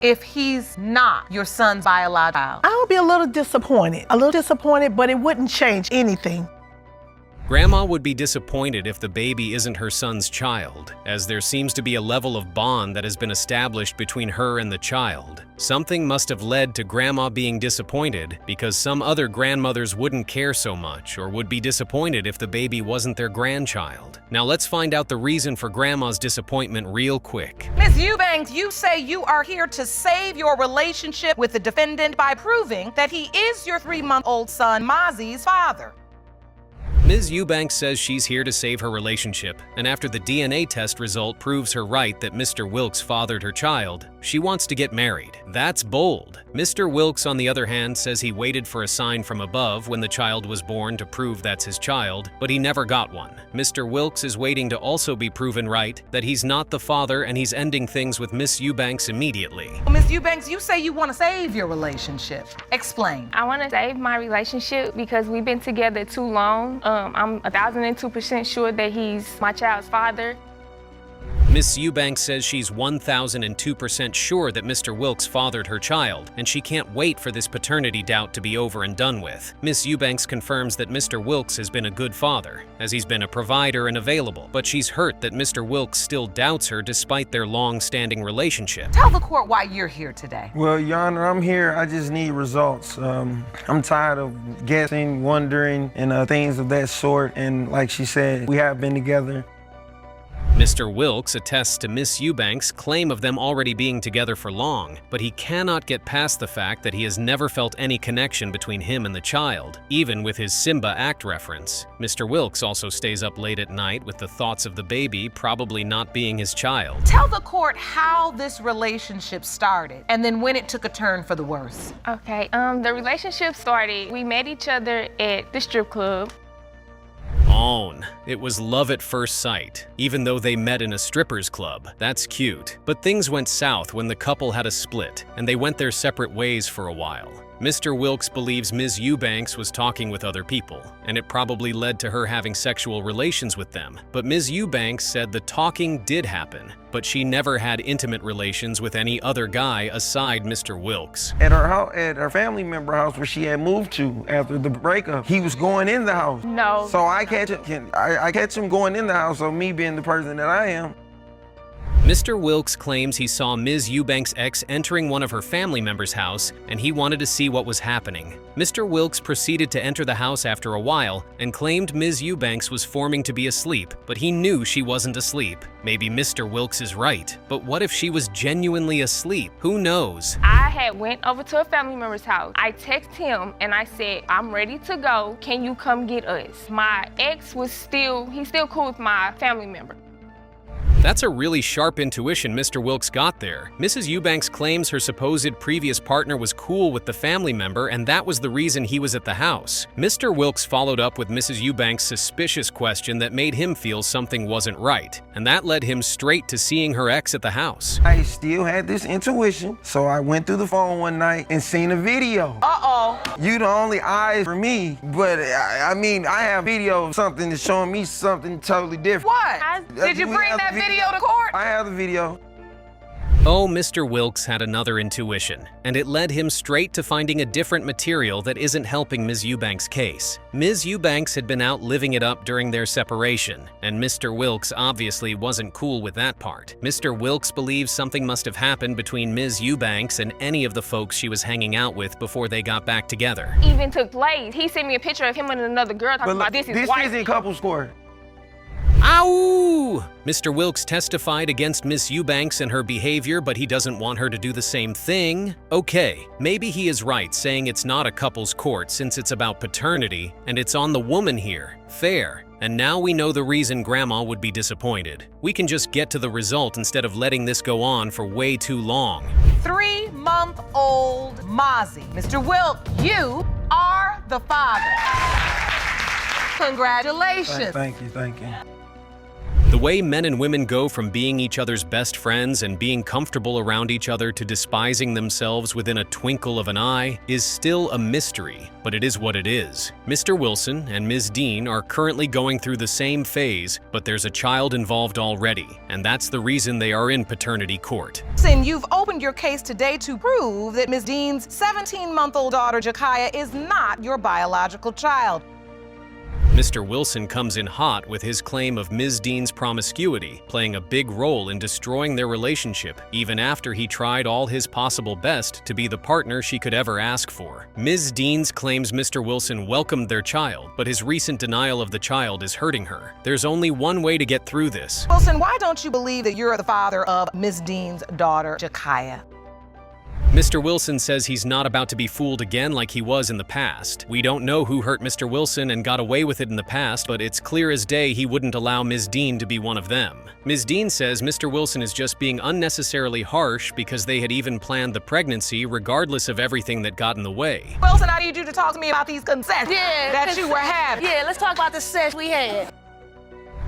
if he's not your son's biological child? I would be a little disappointed, but it wouldn't change anything. Grandma would be disappointed if the baby isn't her son's child, as there seems to be a level of bond that has been established between her and the child. Something must have led to Grandma being disappointed because some other grandmothers wouldn't care so much or would be disappointed if the baby wasn't their grandchild. Now let's find out the reason for Grandma's disappointment real quick. Ms. Eubanks, you say you are here to save your relationship with the defendant by proving that he is your 3-month-old son, Mozzie's father. Ms. Eubanks says she's here to save her relationship, and after the DNA test result proves her right that Mr. Wilkes fathered her child, she wants to get married. That's bold. Mr. Wilkes, on the other hand, says he waited for a sign from above when the child was born to prove that's his child, but he never got one. Mr. Wilkes is waiting to also be proven right that he's not the father, and he's ending things with Ms. Eubanks immediately. Well, Ms. Eubanks, you say you want to save your relationship. Explain. I want to save my relationship because we've been together too long. I'm 1,002% sure that he's my child's father. Miss Eubanks says she's 1,002% sure that Mr. Wilkes fathered her child, and she can't wait for this paternity doubt to be over and done with. Miss Eubanks confirms that Mr. Wilkes has been a good father, as he's been a provider and available, but she's hurt that Mr. Wilkes still doubts her despite their long-standing relationship. Tell the court why you're here today. Well, Your Honor, I'm here. I just need results. I'm tired of guessing, wondering, and things of that sort. And like she said, we have been together. Mr. Wilkes attests to Miss Eubanks' claim of them already being together for long, but he cannot get past the fact that he has never felt any connection between him and the child, even with his Simba Act reference. Mr. Wilkes also stays up late at night with the thoughts of the baby probably not being his child. Tell the court how this relationship started and then when it took a turn for the worse. Okay, the relationship started, we met each other at the strip club. It was love at first sight, even though they met in a strippers club. That's cute. But things went south when the couple had a split, and they went their separate ways for a while. Mr. Wilkes believes Ms. Eubanks was talking with other people, and it probably led to her having sexual relations with them. But Ms. Eubanks said the talking did happen, but she never had intimate relations with any other guy aside Mr. Wilkes. At her family member house where she had moved to after the breakup, he was going in the house. No. So I catch him going in the house, so me being the person that I am. Mr. Wilkes claims he saw Ms. Eubanks' ex entering one of her family members' house, and he wanted to see what was happening. Mr. Wilkes proceeded to enter the house after a while and claimed Ms. Eubanks was forming to be asleep, but he knew she wasn't asleep. Maybe Mr. Wilkes is right, but what if she was genuinely asleep? Who knows? I had went over to a family member's house. I texted him and I said, I'm ready to go. Can you come get us? My ex was still cool with my family member. That's a really sharp intuition Mr. Wilkes got there. Mrs. Eubanks claims her supposed previous partner was cool with the family member, and that was the reason he was at the house. Mr. Wilkes followed up with Mrs. Eubanks' suspicious question that made him feel something wasn't right, and that led him straight to seeing her ex at the house. I still had this intuition, so I went through the phone one night and seen a video. Uh-oh. You the only eyes for me, but I mean, I have video of something that's showing me something totally different. What? Did you bring that video to court? I have the video. Oh, Mr. Wilkes had another intuition, and it led him straight to finding a different material that isn't helping Ms. Eubanks' case. Ms. Eubanks had been out living it up during their separation, and Mr. Wilkes obviously wasn't cool with that part. Mr. Wilkes believes something must have happened between Ms. Eubanks and any of the folks she was hanging out with before they got back together. Even took place. He sent me a picture of him and another girl talking about this isn't couples court. Ow! Mr. Wilkes testified against Miss Eubanks and her behavior, but he doesn't want her to do the same thing. Okay, maybe he is right saying it's not a couple's court since it's about paternity, and it's on the woman here. Fair. And now we know the reason Grandma would be disappointed. We can just get to the result instead of letting this go on for way too long. 3-month-old Mozzie. Mr. Wilkes, you are the father. Congratulations. Thank you. The way men and women go from being each other's best friends and being comfortable around each other to despising themselves within a twinkle of an eye is still a mystery, but it is what it is. Mr. Wilson and Ms. Dean are currently going through the same phase, but there's a child involved already, and that's the reason they are in paternity court. Sin, you've opened your case today to prove that Ms. Dean's 17-month-old daughter, Jakaya, is not your biological child. Mr. Wilson comes in hot with his claim of Ms. Dean's promiscuity playing a big role in destroying their relationship, even after he tried all his possible best to be the partner she could ever ask for. Ms. Dean claims Mr. Wilson welcomed their child, but his recent denial of the child is hurting her. There's only one way to get through this. Wilson, why don't you believe that you're the father of Ms. Dean's daughter, Jakaya? Mr. Wilson says he's not about to be fooled again like he was in the past. We don't know who hurt Mr. Wilson and got away with it in the past, but it's clear as day he wouldn't allow Ms. Dean to be one of them. Ms. Dean says Mr. Wilson is just being unnecessarily harsh because they had even planned the pregnancy regardless of everything that got in the way. Wilson, I need you to talk to me about these concessions that you were having. Yeah, let's talk about the sex we had.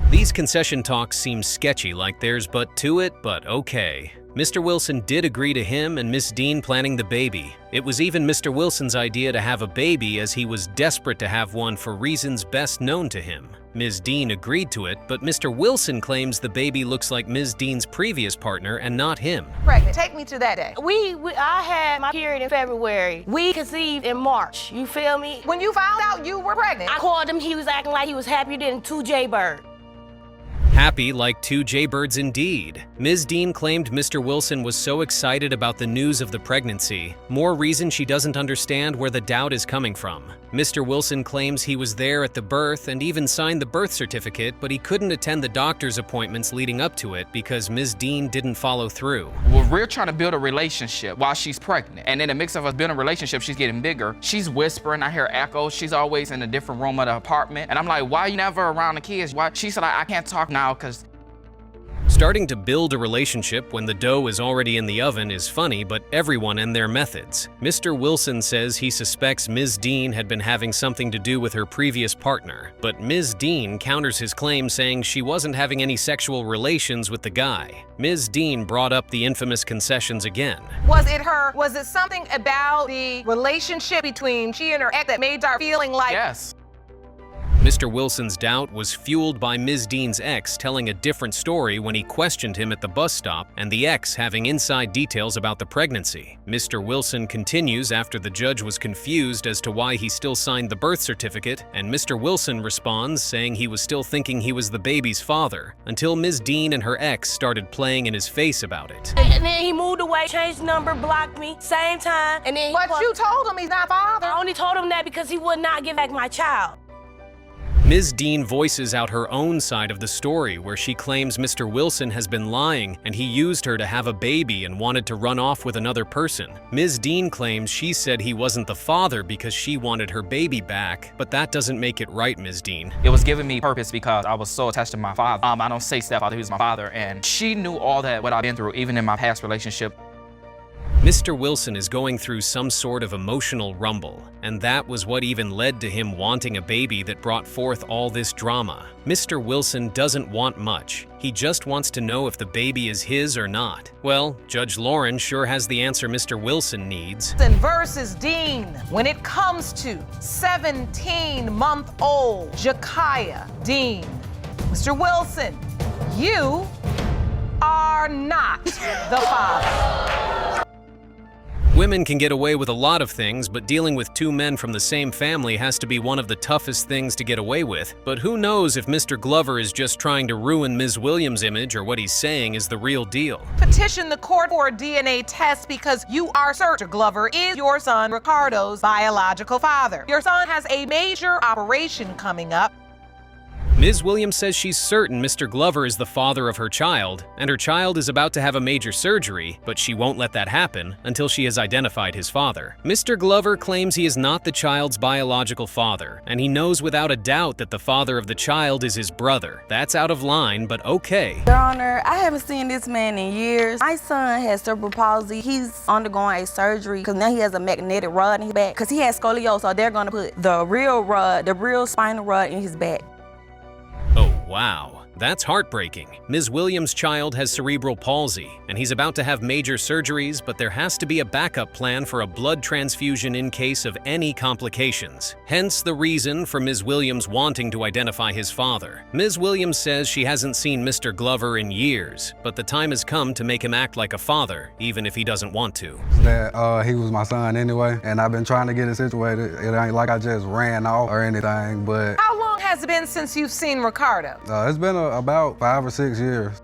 These concession talks seem sketchy, like there's but to it, but okay. Mr. Wilson did agree to him and Miss Dean planning the baby. It was even Mr. Wilson's idea to have a baby as he was desperate to have one for reasons best known to him. Ms. Dean agreed to it, but Mr. Wilson claims the baby looks like Ms. Dean's previous partner and not him. Pregnant. Take me to that day. I had my period in February. We conceived in March. You feel me? When you found out you were pregnant, I called him. He was acting like he was happier than 2 Jaybirds. Happy like 2 jaybirds indeed. Ms. Dean claimed Mr. Wilson was so excited about the news of the pregnancy. More reason she doesn't understand where the doubt is coming from. Mr. Wilson claims he was there at the birth and even signed the birth certificate, but he couldn't attend the doctor's appointments leading up to it because Ms. Dean didn't follow through. Well, we're trying to build a relationship while she's pregnant. And in the mix of us building a relationship, she's getting bigger. She's whispering, I hear echoes. She's always in a different room of the apartment. And I'm like, why are you never around the kids? Why? She said, I can't talk now because... Starting to build a relationship when the dough is already in the oven is funny, but everyone and their methods. Mr. Wilson says he suspects Ms. Dean had been having something to do with her previous partner, but Ms. Dean counters his claim saying she wasn't having any sexual relations with the guy. Ms. Dean brought up the infamous concessions again. was it her? Was it something about the relationship between she and her ex that made her feeling like... Yes. Mr. Wilson's doubt was fueled by Ms. Dean's ex telling a different story when he questioned him at the bus stop and the ex having inside details about the pregnancy. Mr. Wilson continues after the judge was confused as to why he still signed the birth certificate, and Mr. Wilson responds saying he was still thinking he was the baby's father until Ms. Dean and her ex started playing in his face about it. And then he moved away, changed the number, blocked me, same time, and then But you told him he's not father. I only told him that because he would not give back my child. Ms. Dean voices out her own side of the story where she claims Mr. Wilson has been lying and he used her to have a baby and wanted to run off with another person. Ms. Dean claims she said he wasn't the father because she wanted her baby back, but that doesn't make it right, Ms. Dean. It was giving me purpose because I was so attached to my father. I don't say stepfather, he was my father. And she knew all that, what I've been through, even in my past relationship. Mr. Wilson is going through some sort of emotional rumble, and that was what even led to him wanting a baby that brought forth all this drama. Mr. Wilson doesn't want much. He just wants to know if the baby is his or not. Well, Judge Lauren sure has the answer Mr. Wilson needs. Versus Dean, when it comes to 17-month-old Jakaya Dean. Mr. Wilson, you are not the father. Women can get away with a lot of things, but dealing with 2 men from the same family has to be one of the toughest things to get away with. But who knows if Mr. Glover is just trying to ruin Ms. Williams' image or what he's saying is the real deal. Petition the court for a DNA test because you are certain Glover is your son Ricardo's biological father. Your son has a major operation coming up. Ms. Williams says she's certain Mr. Glover is the father of her child, and her child is about to have a major surgery, but she won't let that happen until she has identified his father. Mr. Glover claims he is not the child's biological father, and he knows without a doubt that the father of the child is his brother. That's out of line, but okay. Your Honor, I haven't seen this man in years. My son has cerebral palsy. He's undergoing a surgery because now he has a magnetic rod in his back because he has scoliosis, so they're going to put the real rod, the real spinal rod in his back. Oh, wow. That's heartbreaking. Ms. Williams' child has cerebral palsy, and he's about to have major surgeries, but there has to be a backup plan for a blood transfusion in case of any complications. Hence the reason for Ms. Williams wanting to identify his father. Ms. Williams says she hasn't seen Mr. Glover in years, but the time has come to make him act like a father, even if he doesn't want to. That he was my son anyway, and I've been trying to get it situated. It ain't like I just ran off or anything, but... How long has it been since you've seen Ricardo? It's been about 5 or 6 years.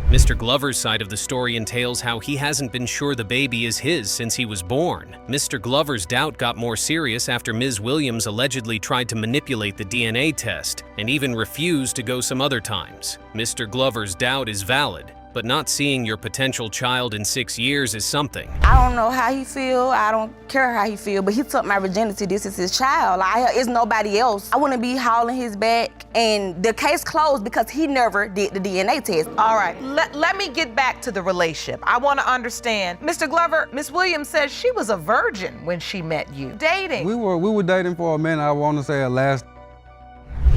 Mr. Glover's side of the story entails how he hasn't been sure the baby is his since he was born. Mr. Glover's doubt got more serious after Ms. Williams allegedly tried to manipulate the DNA test and even refused to go some other times. Mr. Glover's doubt is valid, but not seeing your potential child in 6 years is something. I don't know how he feel. I don't care how he feel, but he took my virginity. This is his child. It's nobody else. I wouldn't be hauling his back, and the case closed because he never did the DNA test. All right, let me get back to the relationship. I want to understand. Mr. Glover, Ms. Williams says she was a virgin when she met you. Dating. We were dating for a minute. I want to say it last.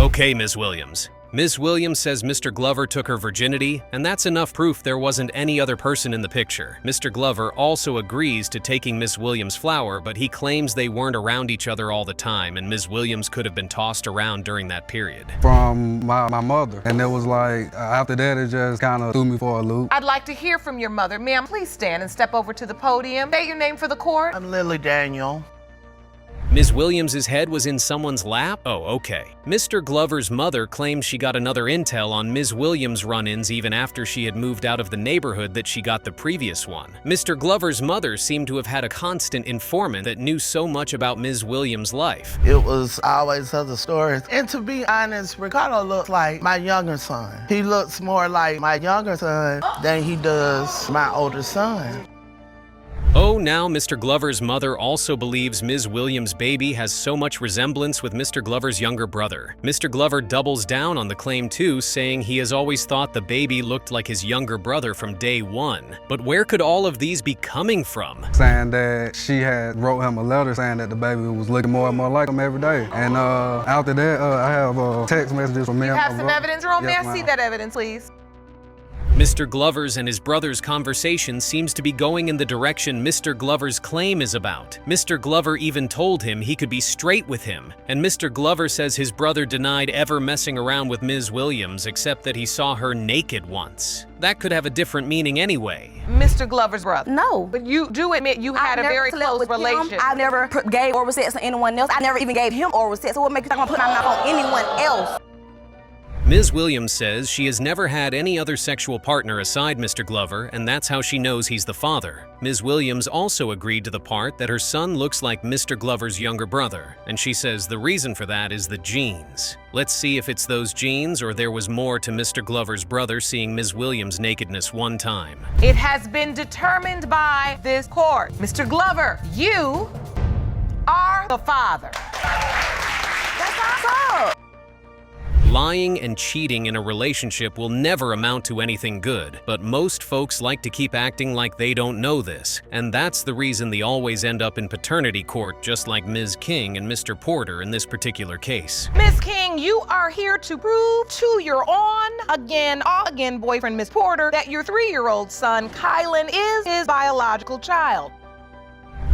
Okay, Ms. Williams. Ms. Williams says Mr. Glover took her virginity, and that's enough proof there wasn't any other person in the picture. Mr. Glover also agrees to taking Ms. Williams' flower, but he claims they weren't around each other all the time, and Ms. Williams could have been tossed around during that period. From my mother, and it was like, after that, it just kind of threw me for a loop. I'd like to hear from your mother. Ma'am, please stand and step over to the podium. Say your name for the court. I'm Lily Daniel. Ms. Williams' head was in someone's lap? Oh, okay. Mr. Glover's mother claims she got another intel on Ms. Williams' run-ins even after she had moved out of the neighborhood that she got the previous one. Mr. Glover's mother seemed to have had a constant informant that knew so much about Ms. Williams' life. It was always other stories. And to be honest, Ricardo looks like my younger son. He looks more like my younger son than he does my older son. Oh, now Mr. Glover's mother also believes Ms. Williams' baby has so much resemblance with Mr. Glover's younger brother. Mr. Glover doubles down on the claim too, saying he has always thought the baby looked like his younger brother from day one. But where could all of these be coming from? Saying that she had wrote him a letter saying that the baby was looking more and more like him every day. And after that, I have text messages from me. You have some evidence, Jerome? May Yes, I see that evidence, please? Mr. Glover's and his brother's conversation seems to be going in the direction Mr. Glover's claim is about. Mr. Glover even told him he could be straight with him, and Mr. Glover says his brother denied ever messing around with Ms. Williams except that he saw her naked once. That could have a different meaning anyway. Mr. Glover's brother? No. But you do admit you had a very close relationship. I never gave oral sex to anyone else. I never even gave him oral sex. So what makes you think I'm putting my mouth on anyone else? Ms. Williams says she has never had any other sexual partner aside Mr. Glover, and that's how she knows he's the father. Ms. Williams also agreed to the part that her son looks like Mr. Glover's younger brother, and she says the reason for that is the genes. Let's see if it's those genes or there was more to Mr. Glover's brother seeing Ms. Williams' nakedness one time. It has been determined by this court. Mr. Glover, you are the father. That's awesome. Lying and cheating in a relationship will never amount to anything good, but most folks like to keep acting like they don't know this, and that's the reason they always end up in paternity court, just like Ms. King and Mr. Porter in this particular case. Ms. King, you are here to prove to your on-again, off-again boyfriend, Ms. Porter, that your 3-year-old son, Kylan, is his biological child.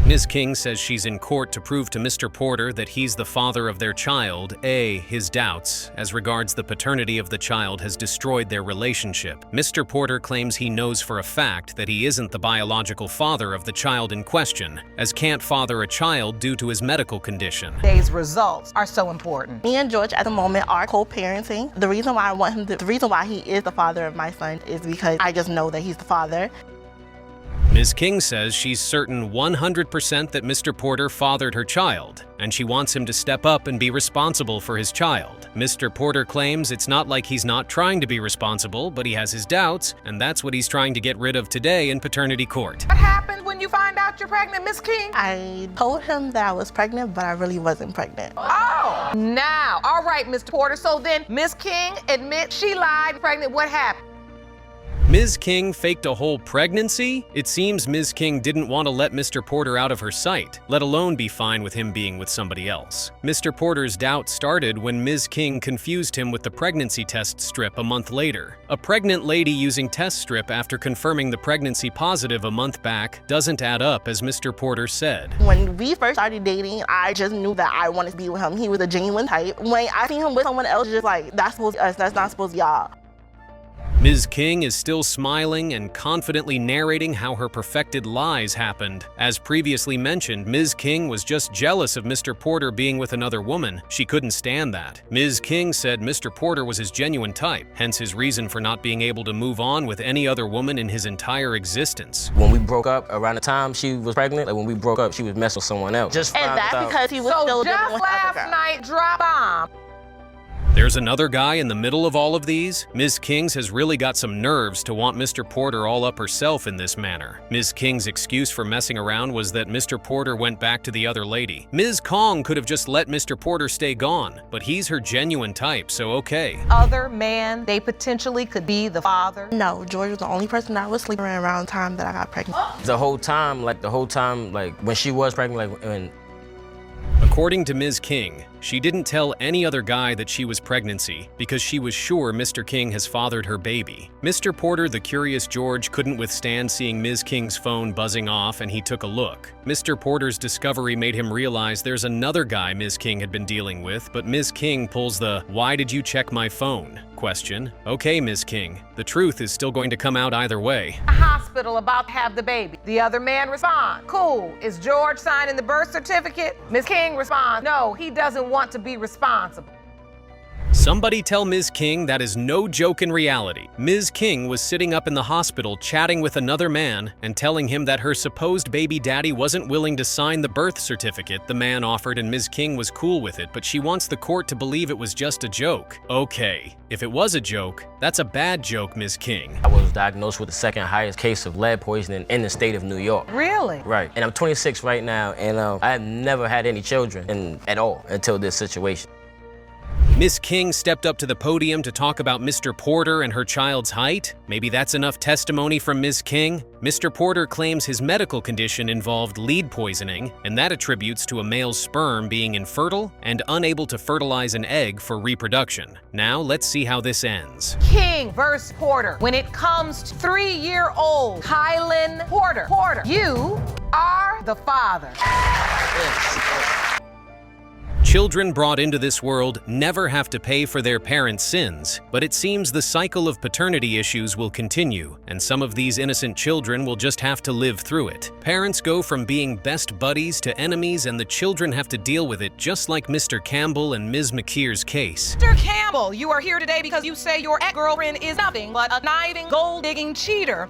Ms. King says she's in court to prove to Mr. Porter that he's the father of their child. His doubts, as regards the paternity of the child, has destroyed their relationship. Mr. Porter claims he knows for a fact that he isn't the biological father of the child in question, as can't father a child due to his medical condition. Today's results are so important. Me and George at the moment are co-parenting. The reason why he is the father of my son is because I just know that he's the father. Ms. King says she's certain 100% that Mr. Porter fathered her child, and she wants him to step up and be responsible for his child. Mr. Porter claims it's not like he's not trying to be responsible, but he has his doubts, and that's what he's trying to get rid of today in paternity court. What happened when you find out you're pregnant, Ms. King? I told him that I was pregnant, but I really wasn't pregnant. Oh, now, all right, Mr. Porter. So then Ms. King admits she lied, pregnant. What happened? Ms. King faked a whole pregnancy? It seems Ms. King didn't want to let Mr. Porter out of her sight, let alone be fine with him being with somebody else. Mr. Porter's doubt started when Ms. King confused him with the pregnancy test strip a month later. A pregnant lady using test strip after confirming the pregnancy positive a month back doesn't add up, as Mr. Porter said. When we first started dating, I just knew that I wanted to be with him. He was a genuine type. When I seen him with someone else, just like, that's supposed to be us, that's not supposed to be y'all. Ms. King is still smiling and confidently narrating how her perfected lies happened. As previously mentioned, Ms. King was just jealous of Mr. Porter being with another woman. She couldn't stand that. Ms. King said Mr. Porter was his genuine type, hence his reason for not being able to move on with any other woman in his entire existence. When we broke up, around the time she was pregnant, like when we broke up, she was messing with someone else. And that's because he was still living just with the other last girl. night, drop bomb. There's another guy in the middle of all of these? Ms. King's has really got some nerves to want Mr. Porter all up herself in this manner. Ms. King's excuse for messing around was that Mr. Porter went back to the other lady. Ms. Kong could have just let Mr. Porter stay gone, but he's her genuine type, so okay. Other man, they potentially could be the father. No, George was the only person that was sleeping around the time that I got pregnant. The whole time, when she was pregnant, like when According to Ms. King, she didn't tell any other guy that she was pregnancy because she was sure Mr. King has fathered her baby. Mr. Porter, the curious George, couldn't withstand seeing Ms. King's phone buzzing off, and he took a look. Mr. Porter's discovery made him realize there's another guy Ms. King had been dealing with, but Ms. King pulls the "why did you check my phone?" question. Okay, Ms. King, the truth is still going to come out either way. Hospital about to have the baby. The other man responds, cool, is George signing the birth certificate? Ms. King responds, no, he doesn't want to be responsible. Somebody tell Ms. King that is no joke in reality. Ms. King was sitting up in the hospital chatting with another man and telling him that her supposed baby daddy wasn't willing to sign the birth certificate the man offered, and Ms. King was cool with it, but she wants the court to believe it was just a joke. Okay, if it was a joke, that's a bad joke, Ms. King. I was diagnosed with the second highest case of lead poisoning in the state of New York. Really? Right, and I'm 26 right now, and I have never had any children at all until this situation. Miss King stepped up to the podium to talk about Mr. Porter and her child's height. Maybe that's enough testimony from Ms. King. Mr. Porter claims his medical condition involved lead poisoning, and that attributes to a male's sperm being infertile and unable to fertilize an egg for reproduction. Now let's see how this ends. King versus Porter. When it comes to 3-year-old Kylan Porter, you are the father. Children brought into this world never have to pay for their parents' sins, but it seems the cycle of paternity issues will continue, and some of these innocent children will just have to live through it. Parents go from being best buddies to enemies, and the children have to deal with it, just like Mr. Campbell and Ms. McKeer's case. Mr. Campbell, you are here today because you say your ex-girlfriend is nothing but a conniving, gold-digging cheater.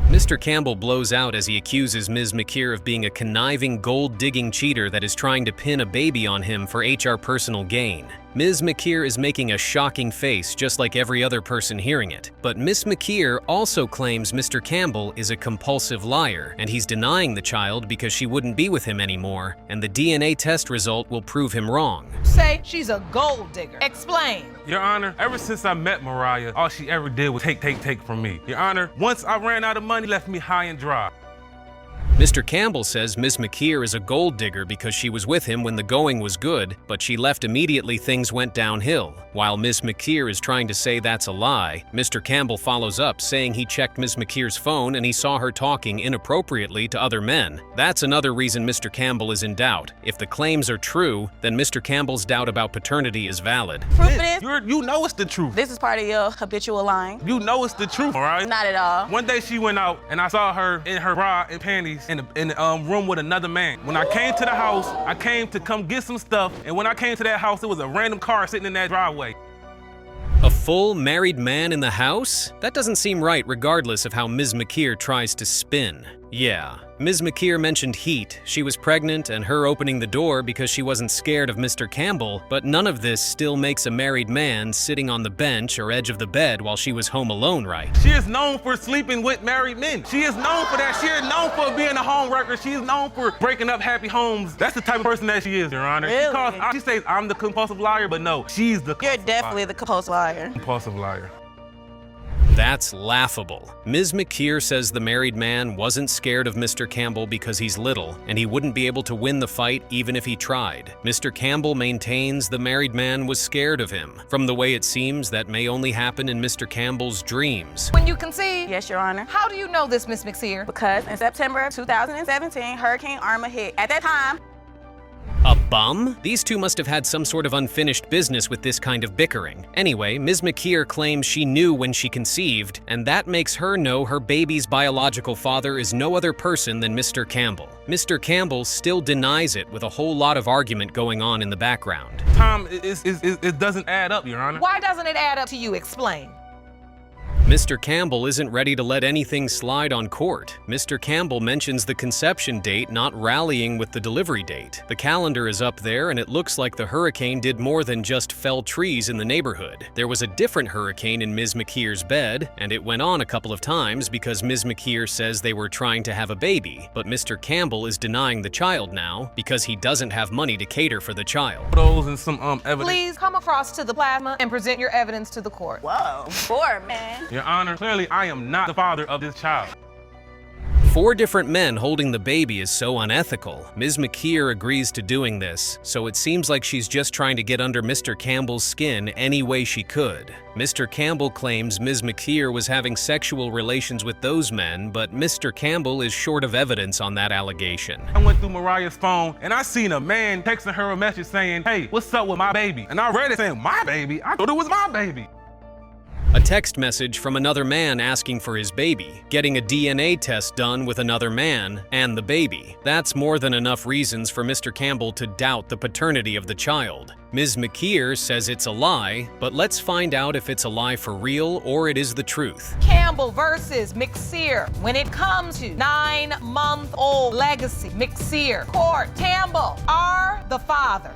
Mr. Campbell blows out as he accuses Ms. McKeer of being a conniving, gold-digging cheater that is trying to pin a baby on him for HR personal gain. Ms. McKeer is making a shocking face just like every other person hearing it. But Ms. McKeer also claims Mr. Campbell is a compulsive liar, and he's denying the child because she wouldn't be with him anymore, and the DNA test result will prove him wrong. Say she's a gold digger. Explain. Your Honor, ever since I met Mariah, all she ever did was take from me. Your Honor, once I ran out of money, left me high and dry. Mr. Campbell says Ms. McKeer is a gold digger because she was with him when the going was good, but she left immediately things went downhill. While Ms. McKeer is trying to say that's a lie, Mr. Campbell follows up saying he checked Ms. McKeer's phone and he saw her talking inappropriately to other men. That's another reason Mr. Campbell is in doubt. If the claims are true, then Mr. Campbell's doubt about paternity is valid. Proof of this? You know it's the truth. This is part of your habitual lying. You know it's the truth, all right? Not at all. One day she went out and I saw her in her bra and panties in the room with another man. When I came to the house, I came to come get some stuff, and when I came to that house, it was a random car sitting in that driveway. A full married man in the house? That doesn't seem right regardless of how Ms. McKeer tries to spin. Yeah, Ms. McKeer mentioned heat. She was pregnant and her opening the door because she wasn't scared of Mr. Campbell, but none of this still makes a married man sitting on the bench or edge of the bed while she was home alone, right? She is known for sleeping with married men. She is known for that. She is known for being a home wrecker. She is known for breaking up happy homes. That's the type of person that she is, Your Honor. Really? She says I'm the compulsive liar, but no, she's the You're definitely the compulsive liar. compulsive liar. That's laughable. Ms. McKeer says the married man wasn't scared of Mr. Campbell because he's little, and he wouldn't be able to win the fight even if he tried. Mr. Campbell maintains the married man was scared of him. From the way it seems, that may only happen in Mr. Campbell's dreams. When you conceive? Yes, Your Honor. How do you know this, Miss McSeer? Because in September of 2017, Hurricane Irma hit. At that time, A bum? These two must have had some sort of unfinished business with this kind of bickering. Anyway, Ms. McKeer claims she knew when she conceived, and that makes her know her baby's biological father is no other person than Mr. Campbell. Mr. Campbell still denies it with a whole lot of argument going on in the background. Tom, it doesn't add up, Your Honor. Why doesn't it add up to you? Explain. Mr. Campbell isn't ready to let anything slide on court. Mr. Campbell mentions the conception date not rallying with the delivery date. The calendar is up there, and it looks like the hurricane did more than just fell trees in the neighborhood. There was a different hurricane in Ms. McKeer's bed, and it went on a couple of times because Ms. McKeer says they were trying to have a baby, but Mr. Campbell is denying the child now because he doesn't have money to cater for the child. Photos and some evidence. Please come across to the plasma and present your evidence to the court. whoa, poor man. Your Honor, clearly I am not the father of this child. 4 different men holding the baby is so unethical. Ms. McKeer agrees to doing this, so it seems like she's just trying to get under Mr. Campbell's skin any way she could. Mr. Campbell claims Ms. McKeer was having sexual relations with those men, but Mr. Campbell is short of evidence on that allegation. I went through Mariah's phone and I seen a man texting her a message saying, "Hey, what's up with my baby?" And I read it saying, "My baby?" I thought it was my baby. A text message from another man asking for his baby, getting a DNA test done with another man, and the baby. That's more than enough reasons for Mr. Campbell to doubt the paternity of the child. Ms. McKeer says it's a lie, but let's find out if it's a lie for real or it is the truth. Campbell versus McSeer. When it comes to 9-month-old legacy, McSeer, court, Campbell are the father.